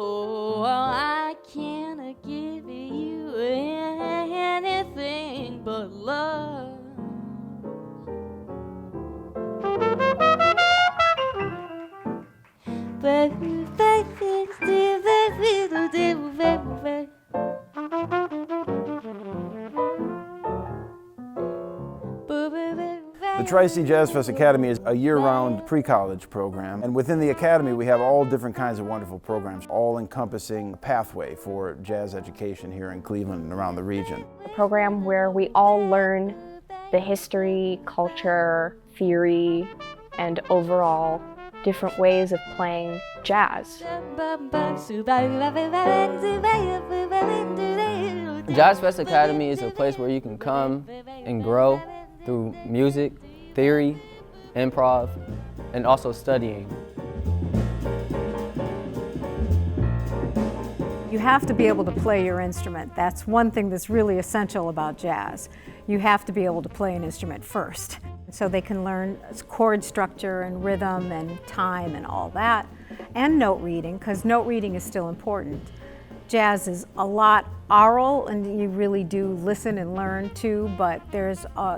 Oh, I can't give you anything but love. The Tracy Jazz Fest Academy is a year-round pre-college program, and within the academy we have all different kinds of wonderful programs, all-encompassing pathway for jazz education here in Cleveland and around the region. A program where we all learn the history, culture, theory, and overall different ways of playing jazz. Jazz Fest Academy is a place where you can come and grow through music, theory, improv, and also studying. You have to be able to play your instrument. That's one thing that's really essential about jazz. You have to be able to play an instrument first. So they can learn chord structure and rhythm and time and all that, and note reading, because note reading is still important. Jazz is a lot oral, and you really do listen and learn too, but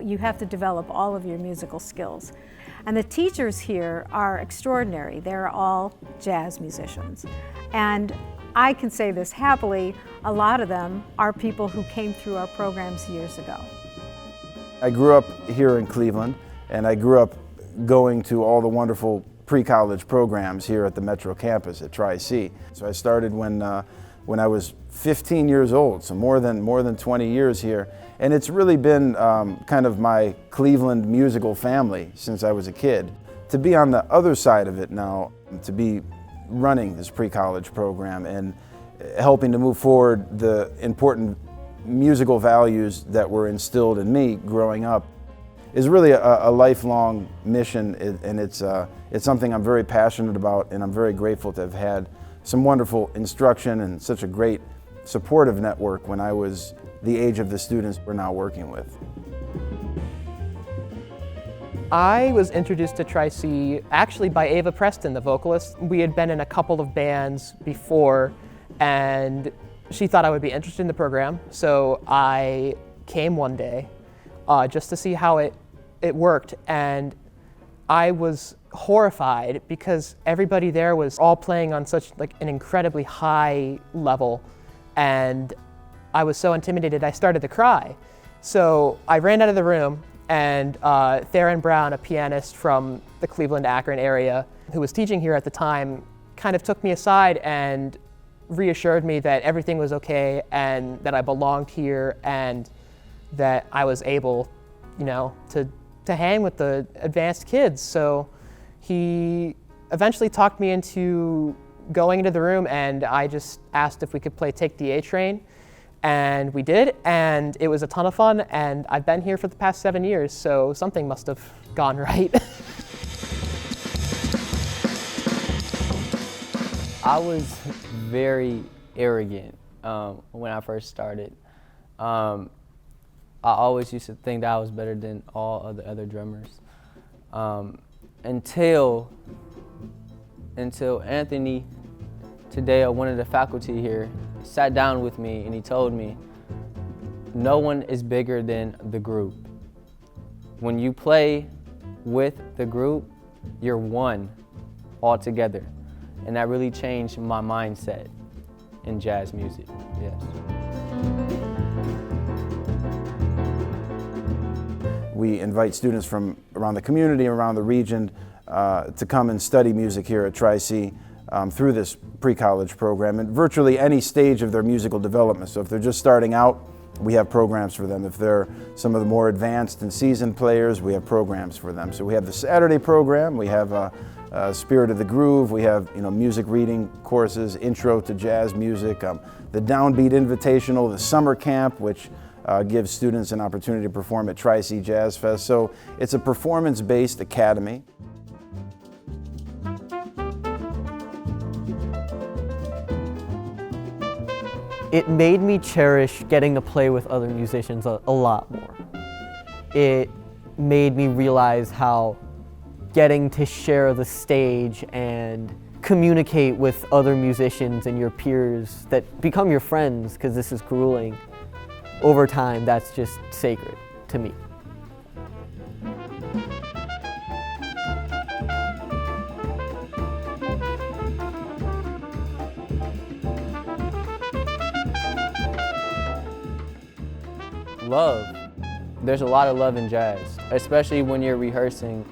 you have to develop all of your musical skills. And the teachers here are extraordinary. They're all jazz musicians. And I can say this happily, a lot of them are people who came through our programs years ago. I grew up here in Cleveland, and I grew up going to all the wonderful pre-college programs here at the Metro campus at Tracy. So I started when I was 15 years old, so more than 20 years here. And it's really been kind of my Cleveland musical family since I was a kid. To be on the other side of it now, to be running this pre-college program and helping to move forward the important musical values that were instilled in me growing up is really a lifelong mission, and it's something I'm very passionate about, and I'm very grateful to have had some wonderful instruction and such a great supportive network when I was the age of the students we're now working with. I was introduced to Tracy actually by Ava Preston, the vocalist. We had been in a couple of bands before, and she thought I would be interested in the program, so I came one day just to see how it worked, and I was horrified because everybody there was all playing on such an incredibly high level, and I was so intimidated I started to cry. So I ran out of the room, and Theron Brown, a pianist from the Cleveland, Akron area, who was teaching here at the time, kind of took me aside and reassured me that everything was okay and that I belonged here and that I was able, to hang with the advanced kids. So he eventually talked me into going into the room, and I just asked if we could play Take the A Train, and we did, and it was a ton of fun, and I've been here for the past 7 years, so something must have gone right. I was very arrogant when I first started. I always used to think that I was better than all of the other drummers. Until Anthony today, one of the faculty here, sat down with me and he told me, no one is bigger than the group. When you play with the group, you're one all together. And that really changed my mindset in jazz music, yes. We invite students from around the community, around the region, to come and study music here at Tracy through this pre-college program, and virtually any stage of their musical development. So if they're just starting out, we have programs for them. If they're some of the more advanced and seasoned players, we have programs for them. So we have the Saturday program, we have Spirit of the Groove, we have music reading courses, Intro to Jazz Music, the Downbeat Invitational, the Summer Camp, which gives students an opportunity to perform at Tracy Jazz Fest. So it's a performance-based academy. It made me cherish getting to play with other musicians a lot more. It made me realize how getting to share the stage and communicate with other musicians and your peers that become your friends, because this is grueling, over time, that's just sacred to me. Love. There's a lot of love in jazz, especially when you're rehearsing.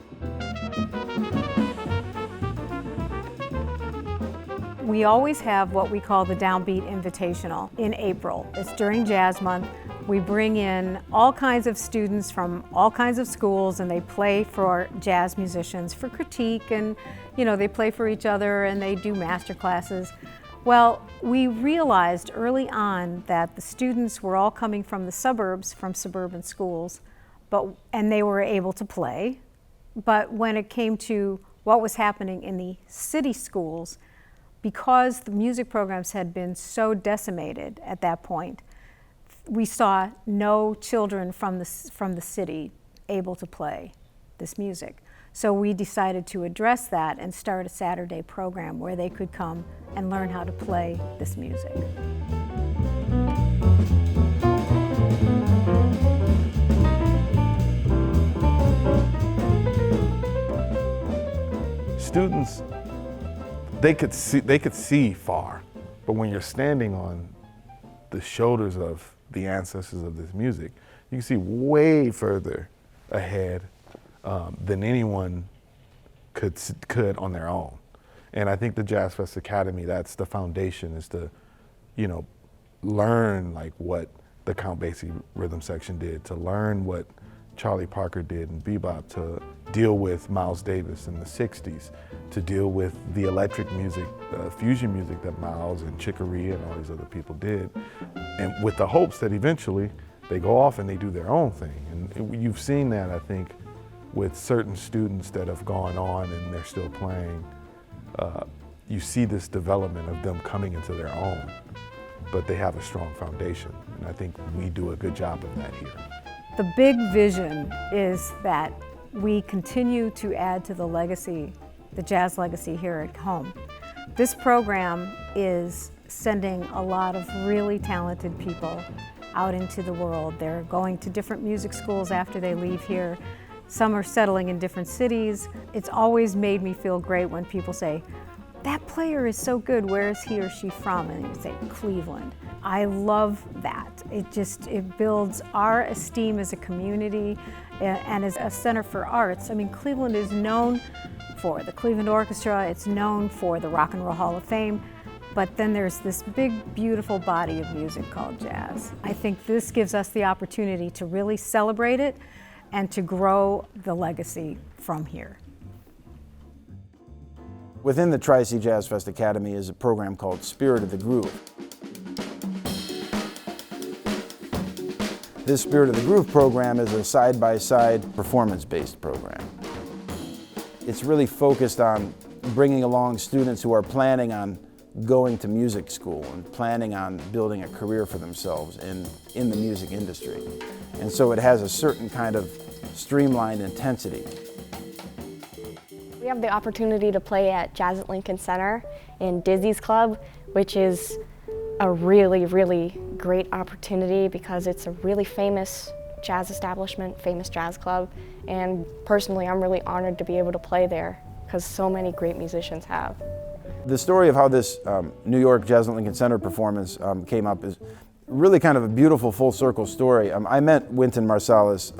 We always have what we call the Downbeat Invitational in April. It's during Jazz Month. We bring in all kinds of students from all kinds of schools, and they play for jazz musicians for critique, and they play for each other and they do master classes. Well, we realized early on that the students were all coming from the suburbs, from suburban schools, and they were able to play. But when it came to what was happening in the city schools, because the music programs had been so decimated at that point, we saw no children from the city able to play this music. So we decided to address that and start a Saturday program where they could come and learn how to play this music. Students, they could see far, but when you're standing on the shoulders of the ancestors of this music, you can see way further ahead than anyone could on their own. And I think the Jazz Fest Academy, that's the foundation, is to, learn like what the Count Basie rhythm section did, to learn what Charlie Parker did in bebop, to deal with Miles Davis in the 60s, to deal with the electric music, fusion music that Miles and Chick Corea and all these other people did, and with the hopes that eventually they go off and they do their own thing. And you've seen that, I think, with certain students that have gone on and they're still playing. You see this development of them coming into their own, but they have a strong foundation, and I think we do a good job of that here. The big vision is that we continue to add to the legacy, the jazz legacy here at home. This program is sending a lot of really talented people out into the world. They're going to different music schools after they leave here. Some are settling in different cities. It's always made me feel great when people say, "That player is so good, where is he or she from?" And they say, "Cleveland." I love that. It builds our esteem as a community and as a center for arts. I mean, Cleveland is known for the Cleveland Orchestra, it's known for the Rock and Roll Hall of Fame, but then there's this big, beautiful body of music called jazz. I think this gives us the opportunity to really celebrate it and to grow the legacy from here. Within the Tracy Jazz Fest Academy is a program called Spirit of the Groove. This Spirit of the Groove program is a side-by-side performance-based program. It's really focused on bringing along students who are planning on going to music school and planning on building a career for themselves in the music industry. And so it has a certain kind of streamlined intensity. We have the opportunity to play at Jazz at Lincoln Center in Dizzy's Club, which is a really, really great opportunity because it's a really famous jazz establishment, famous jazz club, and personally I'm really honored to be able to play there because so many great musicians have. The story of how this New York Jazz at Lincoln Center performance came up is really kind of a beautiful full circle story. I met Wynton Marsalis,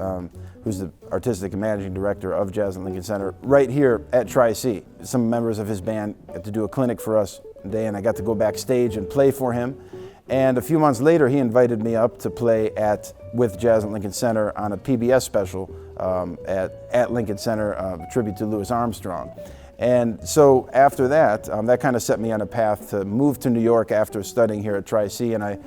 who's the artistic and managing director of Jazz at Lincoln Center, right here at Tri-C. Some members of his band got to do a clinic for us one day, and I got to go backstage and play for him. And a few months later, he invited me up to play with Jazz at Lincoln Center on a PBS special at Lincoln Center, a tribute to Louis Armstrong. And so after that, that kind of set me on a path to move to New York after studying here at Tri-C, and I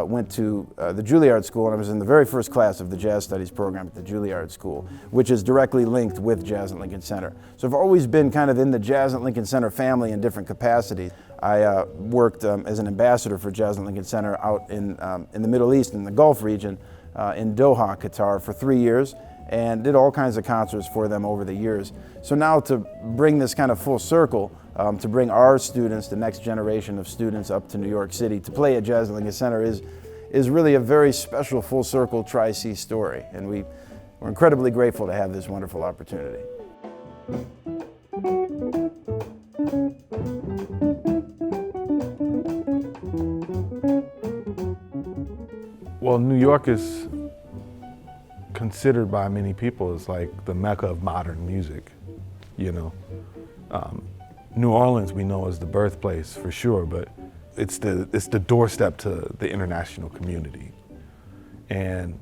went to the Juilliard School, and I was in the very first class of the Jazz Studies program at the Juilliard School, which is directly linked with Jazz at Lincoln Center. So I've always been kind of in the Jazz at Lincoln Center family in different capacities. I worked as an ambassador for Jazz at Lincoln Center out in the Middle East, in the Gulf region, in Doha, Qatar, for 3 years, and did all kinds of concerts for them over the years. So now to bring this kind of full circle, to bring our students, the next generation of students, up to New York City to play at Jazz at Lincoln Center is really a very special full circle Tri-C story, and we're incredibly grateful to have this wonderful opportunity. Well, New York is considered by many people as like the mecca of modern music, you know. New Orleans we know as the birthplace for sure, but it's the doorstep to the international community. And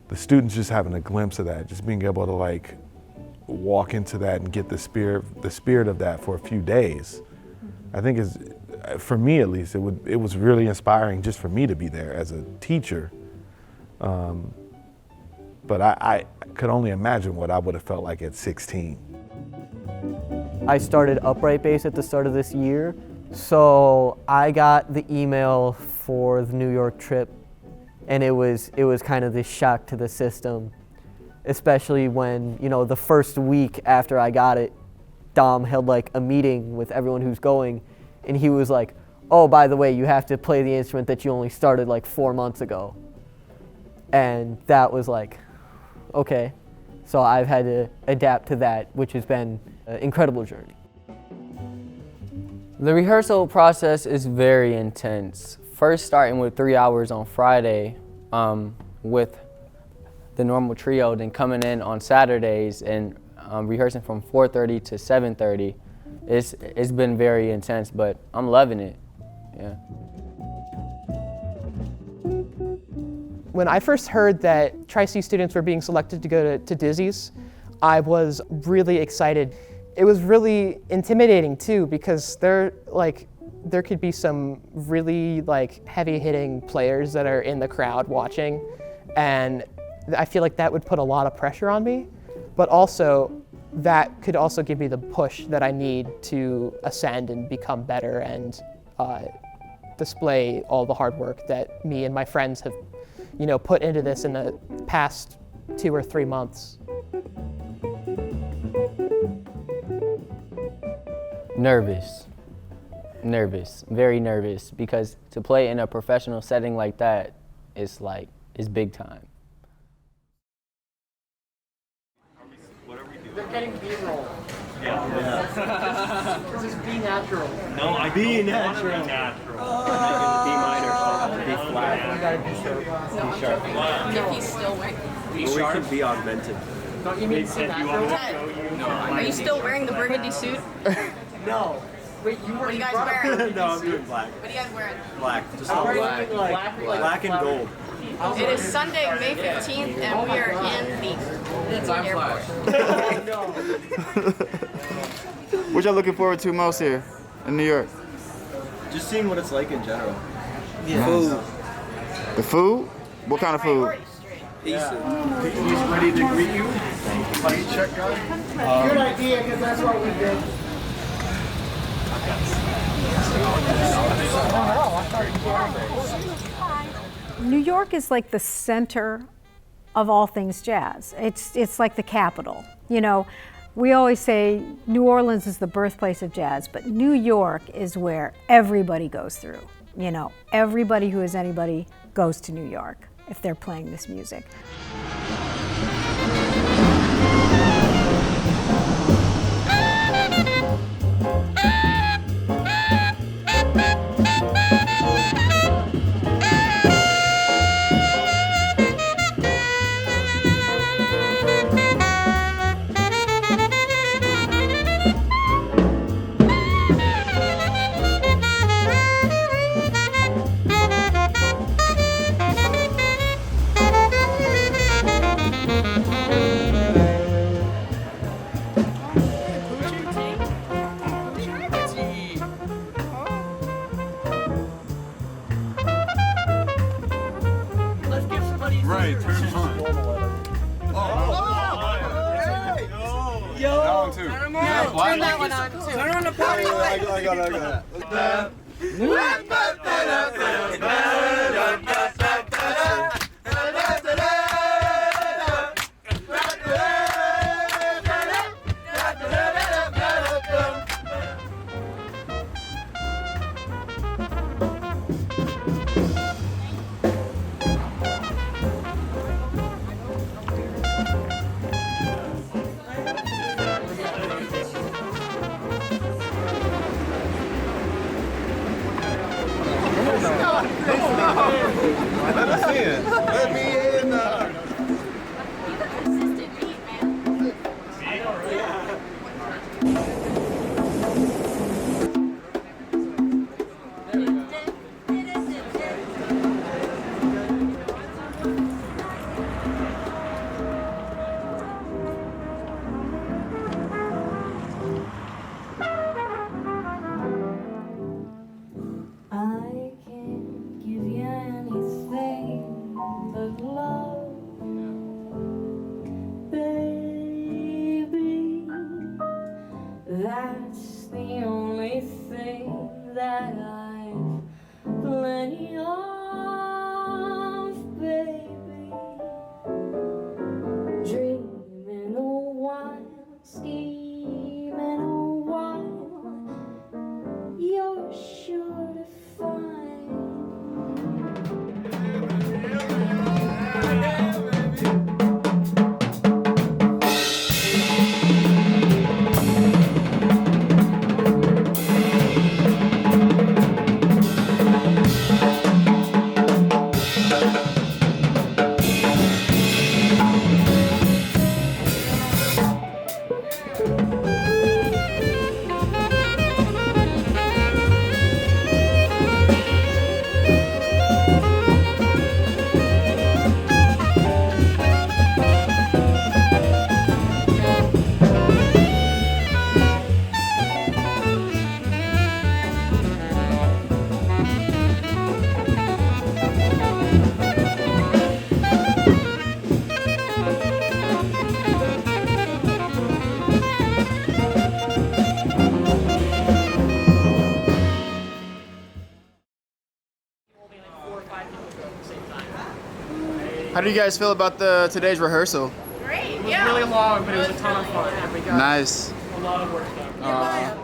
the students just having a glimpse of that, just being able to like walk into that and get the spirit of that for a few days, I think is, for me at least, it was really inspiring just for me to be there as a teacher. But I could only imagine what I would have felt like at 16. I started upright bass at the start of this year, so I got the email for the New York trip, and it was kind of this shock to the system, especially when, you know, the first week after I got it, Dom held like a meeting with everyone who's going, and he was like, oh, by the way, you have to play the instrument that you only started like 4 months ago. And that was like, okay. So I've had to adapt to that, which has been an incredible journey. The rehearsal process is very intense. First starting with 3 hours on Friday with the normal trio, then coming in on Saturdays and rehearsing from 4:30 to 7:30. It's been very intense, but I'm loving it, yeah. When I first heard that Tri-C students were being selected to go to Dizzy's, I was really excited. It was really intimidating too, because there could be some really like heavy-hitting players that are in the crowd watching, and I feel like that would put a lot of pressure on me, but also that could also give me the push that I need to ascend and become better and display all the hard work that me and my friends have, you know, put into this in the past 2 or 3 months. Nervous, very nervous, because to play in a professional setting like that is like, it's big time. They're getting B-roll. Yeah. This is B natural. No, I be natural. B minor, B flat. You gotta be sharp. B sharp. If he's still wearing. B sharp. We could be augmented. Don't you mean C natural? Are you still wearing the burgundy suit? No. Wait, What are you guys wearing? No, I'm doing black. What are you guys wearing? Black. Just I'm all wearing black. Black and gold. It is Sunday, May 15th, and we are in the airport. What y'all looking forward to most here in New York? Just seeing what it's like in general. Yeah. Food. The food? What kind of food? He's ready to greet you. Buddy check guy. Good idea, because that's what we did. New York is like the center of all things jazz. It's like the capital. You know, we always say New Orleans is the birthplace of jazz, but New York is where everybody goes through. You know, everybody who is anybody goes to New York if they're playing this music. Right, turn it on. Yo! That one too. Turn that one on too. Turn on the party light. I got it. Let us in. Let me in. I can't give you anything but love, baby. That's the only thing that I've plenty of, baby. Dreaming a while, scheming a while, you're sure to find. How do you guys feel about today's rehearsal? Great, It was yeah. really long, but it was a ton of fun. And we got Nice. a lot of work done.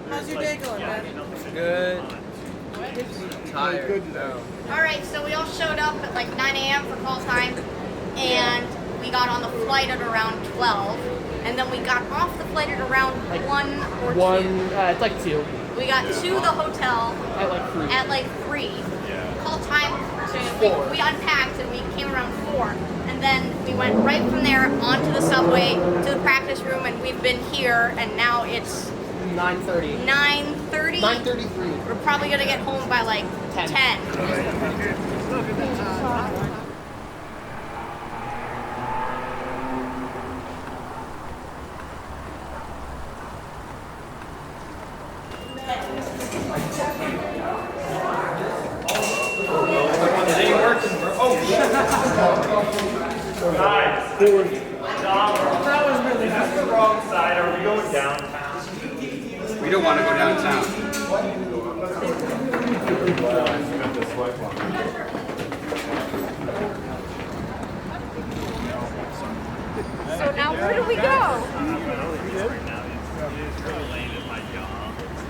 How's your day going, man? Good. Tired. All right, so we all showed up at like 9 a.m. for call time, and we got on the flight at around 12, and then we got off the flight at around 1 or 2. It's like 2. We got to the hotel At like 3. at like 3. Call time to we unpacked and we came around 4, and then we went right from there onto the subway to the practice room, and we've been here, and now it's 9:30. 9:30. 9:33. We're probably gonna get home by like 10. Guys, that was really that's the wrong side. Are we going downtown? We don't want to go downtown. So now where do we go?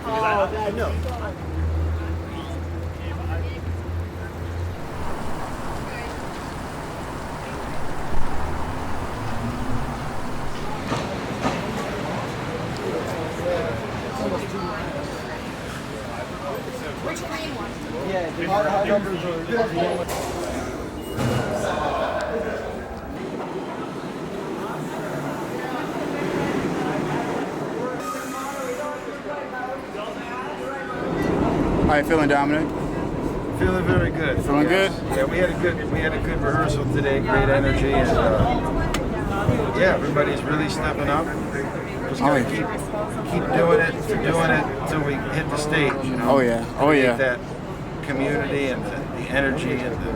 Oh, I know. Which green one? Yeah, our numbers are good. How you feeling, Dominic? Feeling very good. Feeling good? Yeah, we had a good rehearsal today. Great energy, and yeah, everybody's really stepping up. Just gotta keep doing it until we hit the stage. You know? Oh yeah. Oh yeah. That community and the energy and the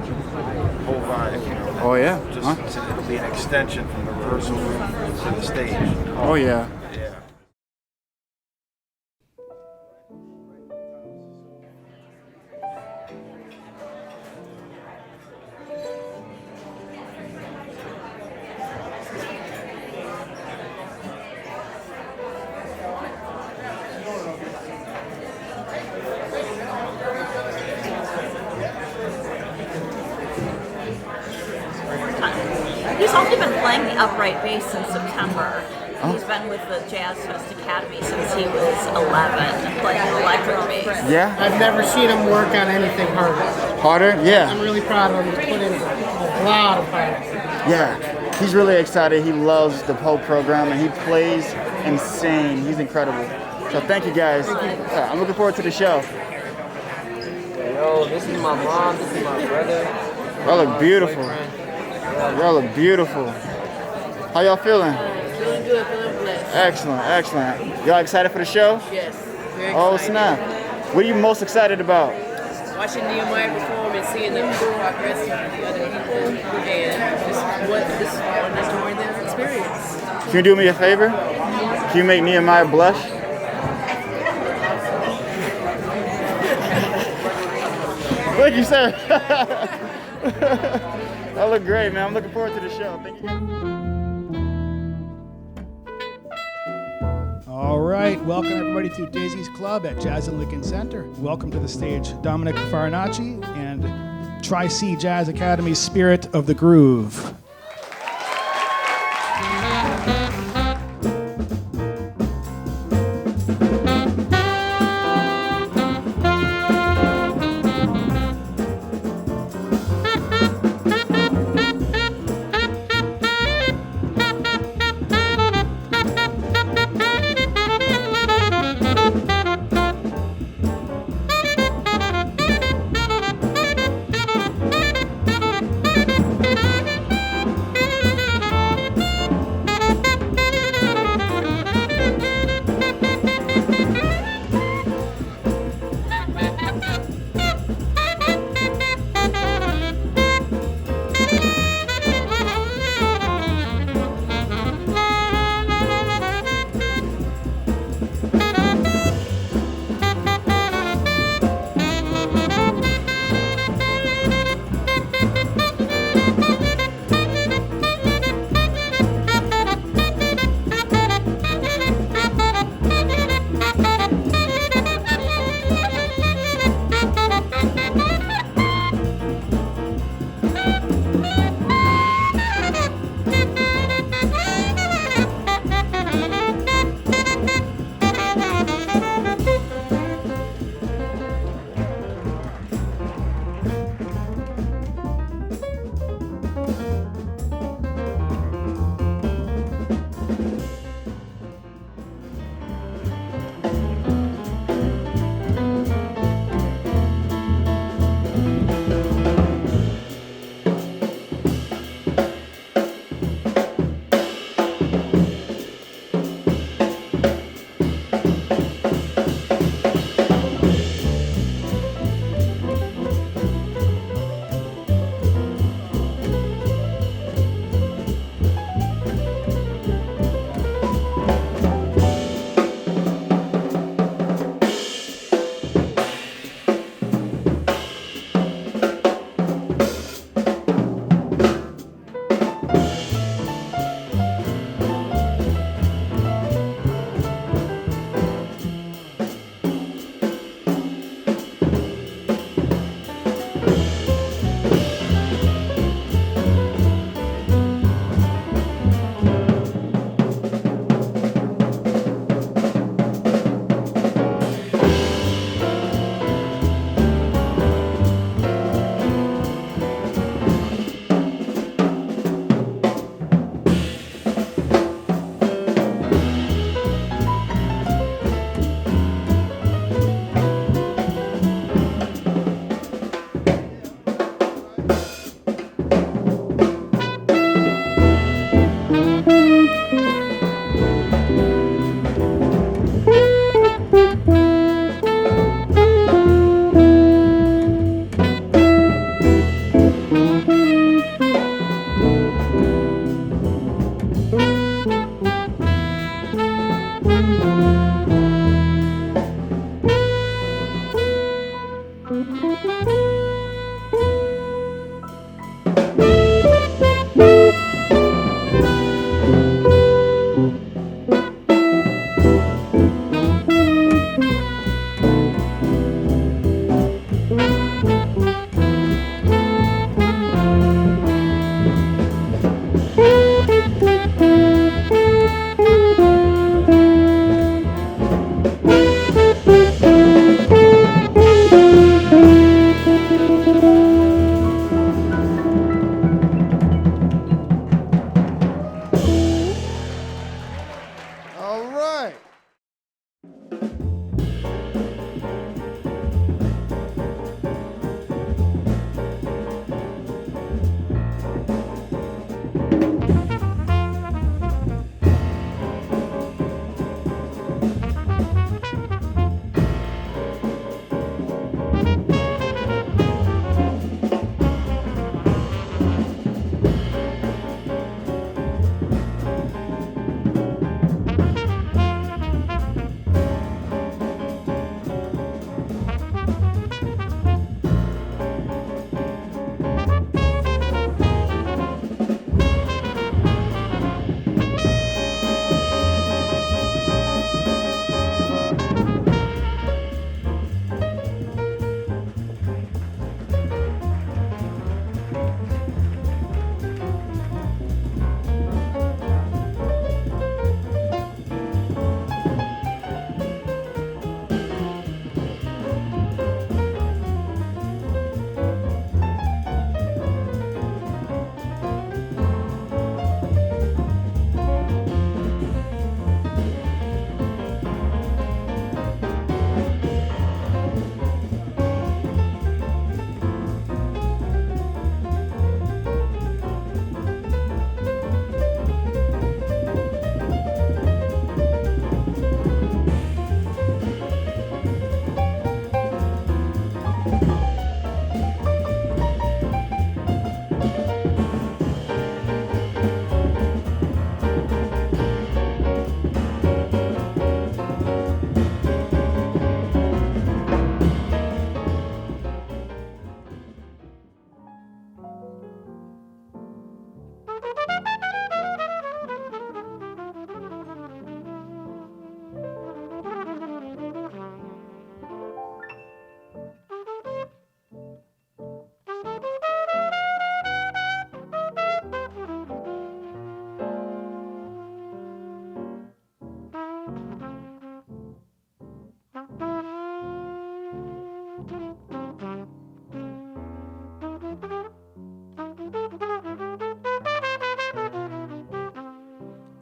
whole vibe. You know? Oh yeah. Just it'll be an extension from the rehearsal room to the stage. Oh yeah. Yeah. He's only been playing the upright bass since September, He's been with the Jazz Fest Academy since he was 11, playing electric bass. Yeah? I've never seen him work on anything harder. Harder? Yeah. I'm really proud of him. He's put in a lot of practice. Yeah. He's really excited. He loves the whole program, and he plays insane. He's incredible. So thank you, guys. I'm looking forward to the show. Yo, this is my mom, this is my brother. Y'all look beautiful. Y'all look beautiful. How y'all feeling? Feeling good, feeling blessed. Excellent, excellent. Y'all excited for the show? Yes, very excited. Oh, snap. What are you most excited about? Watching Nehemiah perform and seeing the progress of the other people and just enjoying their experience. Can you do me a favor? Can you make Nehemiah blush? Thank you, sir. That look great, man. I'm looking forward to the show. Thank you. All right, welcome everybody to Daisy's Club at Jazz and Lincoln Center. Welcome to the stage, Dominic Farinacci and Tri-C Jazz Academy's Spirit of the Groove.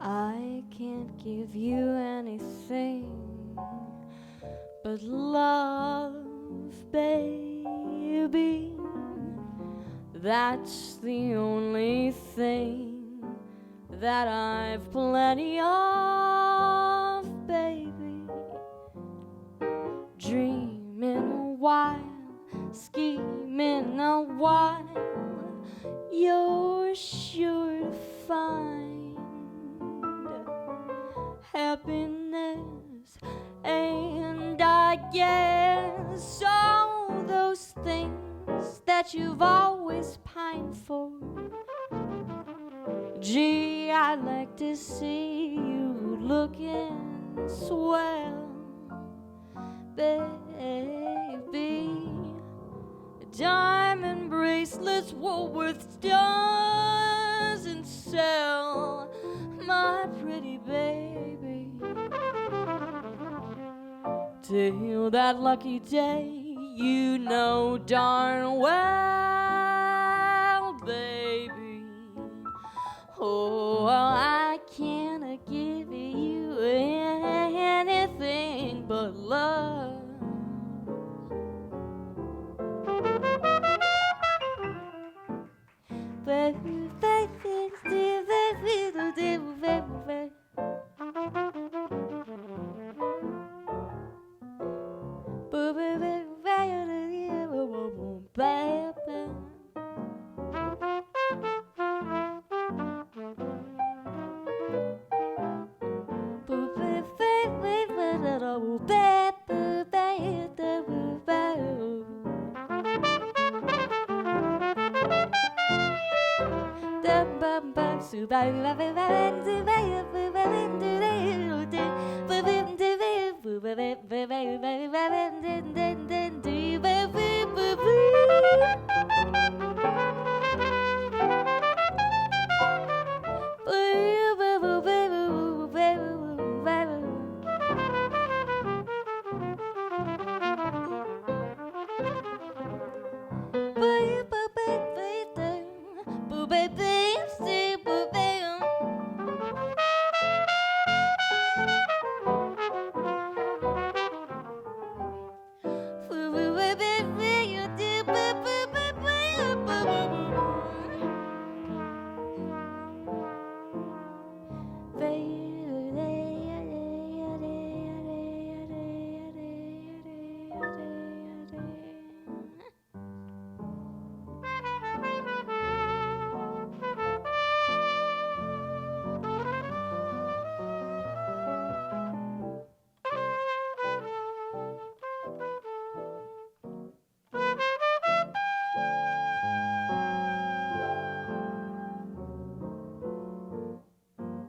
I can't give you anything but love, baby. That's the only thing that I've plenty of, baby. Dreaming a while, scheming a while, you're sure to find happiness. And I guess all those things that you've always pined for. Gee, I'd like to see you looking swell, baby. Diamond bracelets, Woolworths doesn't sell, my pretty baby. Till that lucky day, you know darn well, baby. Oh, I can't give you anything but love.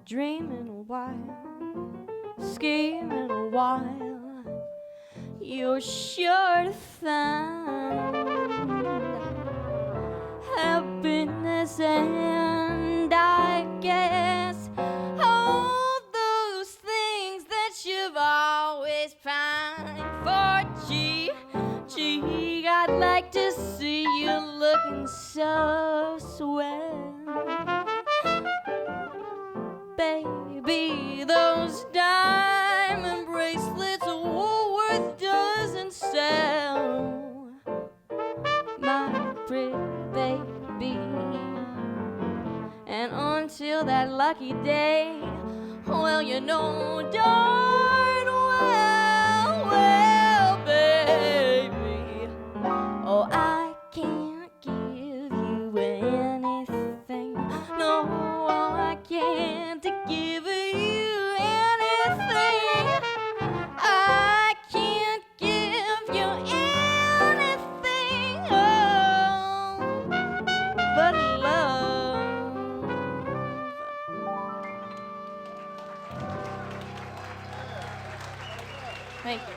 Dreaming a while, scheming a while, you're sure to find happiness. And I guess all those things that you've always pined for. Gee, I'd like to see you looking so swell, baby. Those diamond bracelets Woolworth doesn't sell, my pretty baby. And until that lucky day, well, you know darn well, baby, Oh, I can't give you anything. No, I can't give you anything. I can't give you anything. Oh, but love. Thank you.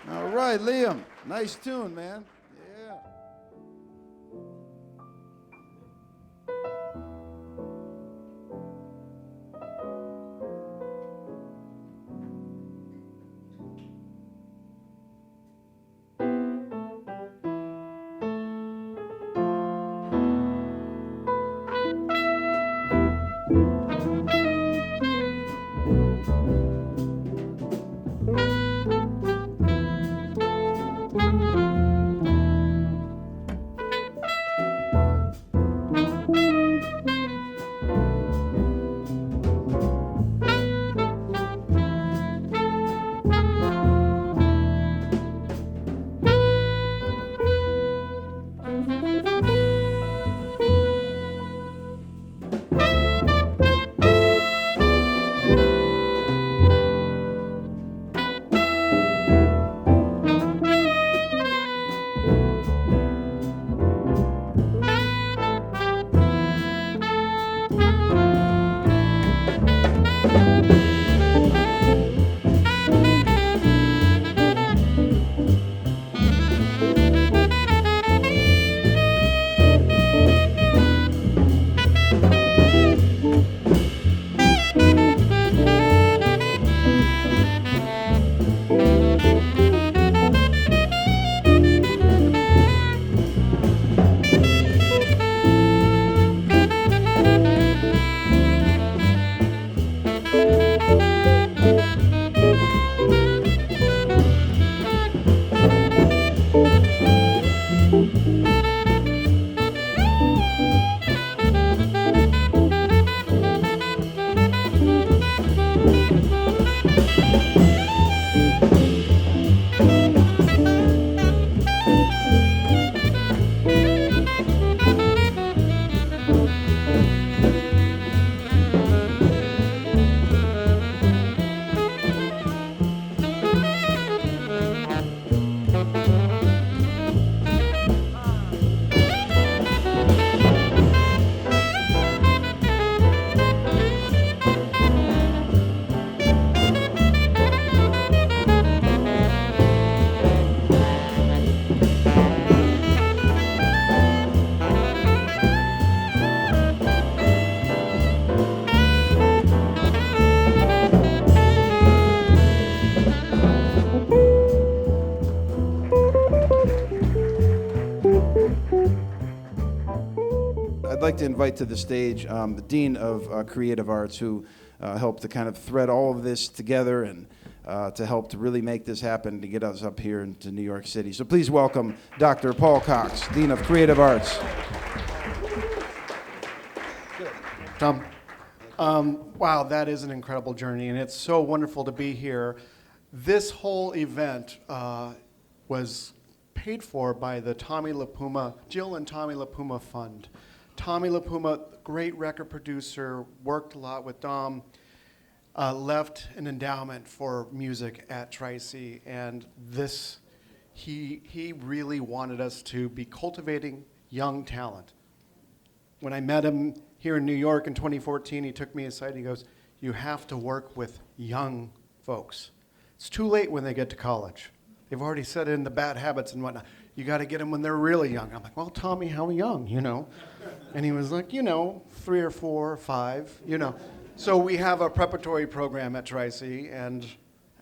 All right, Liam. Nice tune, man. Yeah. like to invite to the stage the Dean of Creative Arts, who helped to kind of thread all of this together and to help to really make this happen, to get us up here into New York City. So please welcome Dr. Paul Cox, Dean of Creative Arts. Tom, wow, that is an incredible journey, and it's so wonderful to be here. This whole event was paid for by the Jill and Tommy LaPuma Fund. Tommy LaPuma, great record producer, worked a lot with Dom, left an endowment for music at Tracy, and he really wanted us to be cultivating young talent. When I met him here in New York in 2014, he took me aside and he goes, "You have to work with young folks. It's too late when they get to college. They've already set in the bad habits and whatnot. You got to get them when they're really young." I'm like, "Well, Tommy, how young, you know?" And he was like, 3 or 4 or 5, So we have a preparatory program at Tracy, and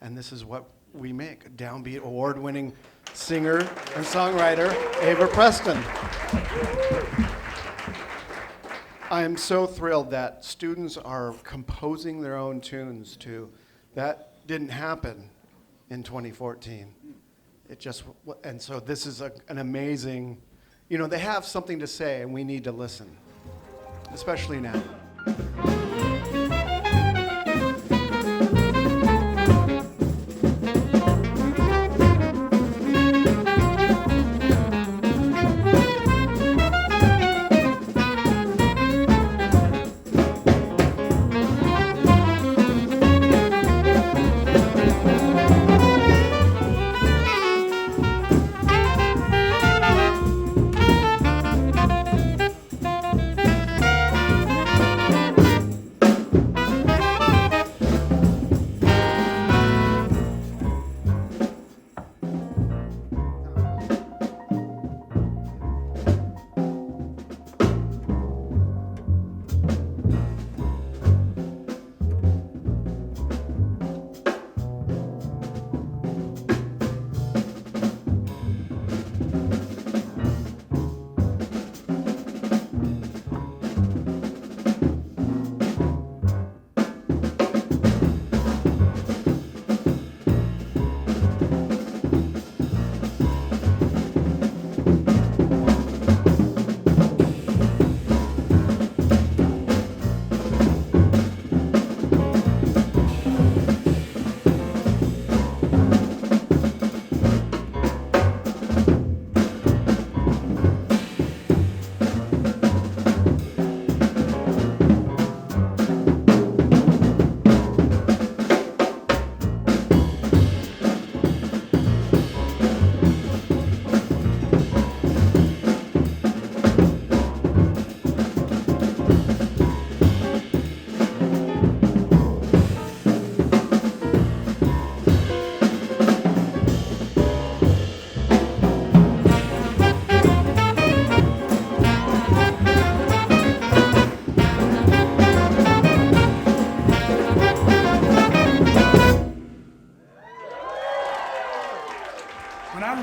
this is what we make. A downbeat award-winning singer and songwriter, Ava Preston. I am so thrilled that students are composing their own tunes too. That didn't happen in 2014. And so this is an amazing, they have something to say and we need to listen, especially now.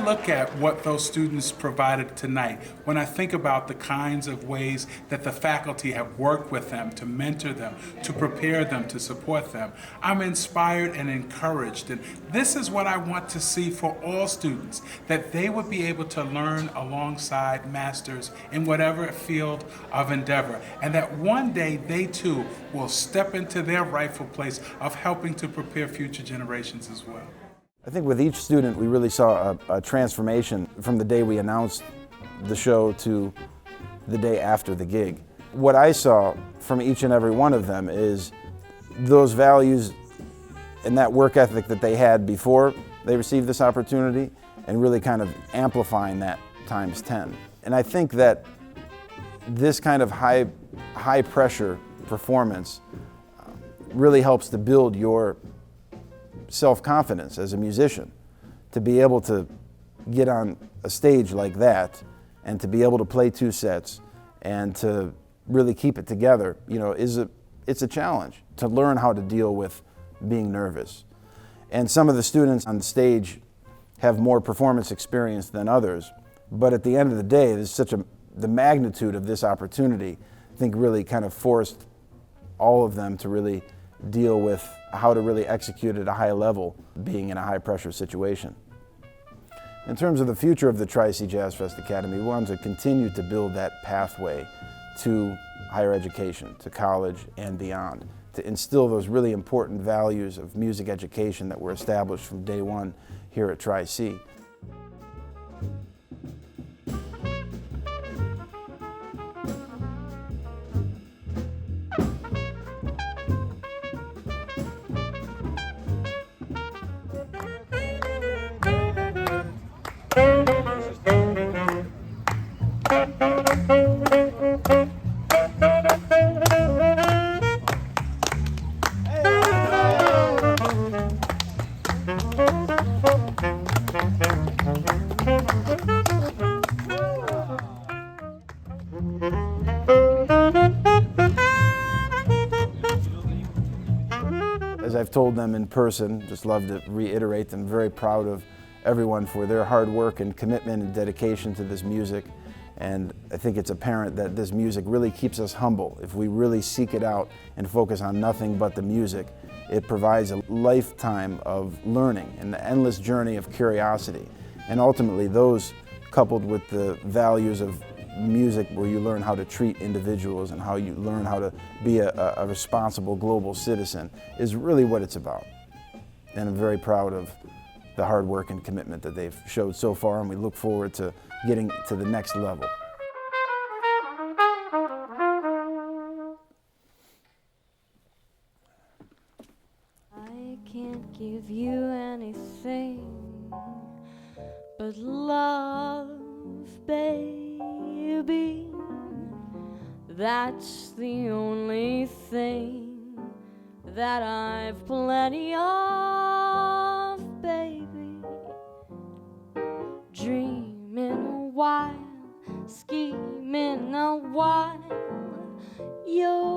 Look at what those students provided tonight, when I think about the kinds of ways that the faculty have worked with them to mentor them, to prepare them, to support them, I'm inspired and encouraged. And this is what I want to see for all students, that they would be able to learn alongside masters in whatever field of endeavor, and that one day they too will step into their rightful place of helping to prepare future generations as well. I think with each student, we really saw a transformation from the day we announced the show to the day after the gig. What I saw from each and every one of them is those values and that work ethic that they had before they received this opportunity, and really kind of amplifying that times 10. And I think that this kind of high pressure performance really helps to build your self-confidence as a musician, to be able to get on a stage like that and to be able to play 2 sets and to really keep it together, it's a challenge to learn how to deal with being nervous. And some of the students on stage have more performance experience than others, but at the end of the day, there's the magnitude of this opportunity I think really kind of forced all of them to really deal with how to really execute at a high level, being in a high pressure situation. In terms of the future of the Tri-C Jazz Fest Academy, we want to continue to build that pathway to higher education, to college and beyond, to instill those really important values of music education that were established from day one here at Tri-C. As I've told them in person, just love to reiterate, I'm very proud of everyone for their hard work and commitment and dedication to this music. And I think it's apparent that this music really keeps us humble. If we really seek it out and focus on nothing but the music, it provides a lifetime of learning and an endless journey of curiosity. And ultimately, those coupled with the values of music where you learn how to treat individuals and how you learn how to be a responsible global citizen is really what it's about. And I'm very proud of the hard work and commitment that they've showed so far, and we look forward to getting to the next level. I can't give you anything but love, baby. That's the only thing that I've plenty of, baby. Dreaming a while, scheming a while, you're